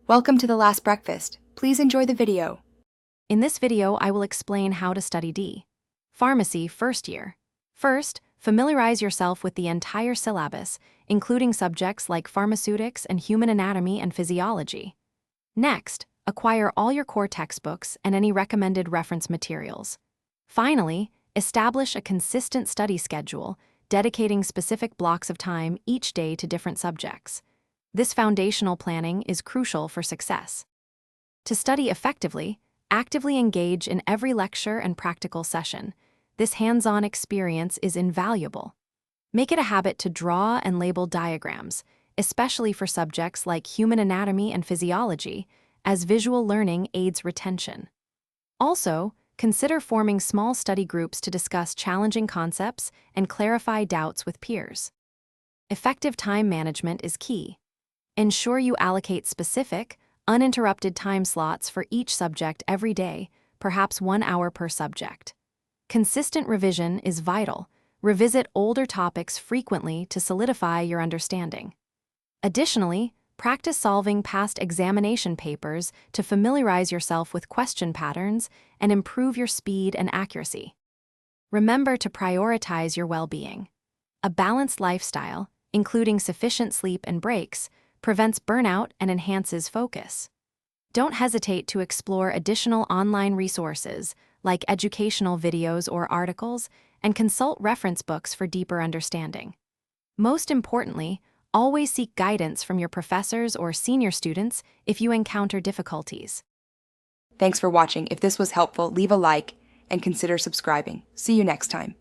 Welcome to the last breakfast. Please enjoy the video. In this video, I will explain how to study D. Pharmacy first year. First, familiarize yourself with the entire syllabus, including subjects like pharmaceutics and human anatomy and physiology. Next, acquire all your core textbooks and any recommended reference materials. Finally, establish a consistent study schedule, dedicating specific blocks of time each day to different subjects. This foundational planning is crucial for success. To study effectively, actively engage in every lecture and practical session. This hands-on experience is invaluable. Make it a habit to draw and label diagrams, especially for subjects like human anatomy and physiology, as visual learning aids retention. Also, consider forming small study groups to discuss challenging concepts and clarify doubts with peers. Effective time management is key. Ensure you allocate specific, uninterrupted time slots for each subject every day, perhaps 1 hour per subject. Consistent revision is vital. Revisit older topics frequently to solidify your understanding. Additionally, practice solving past examination papers to familiarize yourself with question patterns and improve your speed and accuracy. Remember to prioritize your well-being. A balanced lifestyle, including sufficient sleep and breaks, prevents burnout and enhances focus. Don't hesitate to explore additional online resources like educational videos or articles and consult reference books for deeper understanding. Most importantly, always seek guidance from your professors or senior students if you encounter difficulties. Thanks for watching. If this was helpful, leave a like and consider subscribing. See you next time.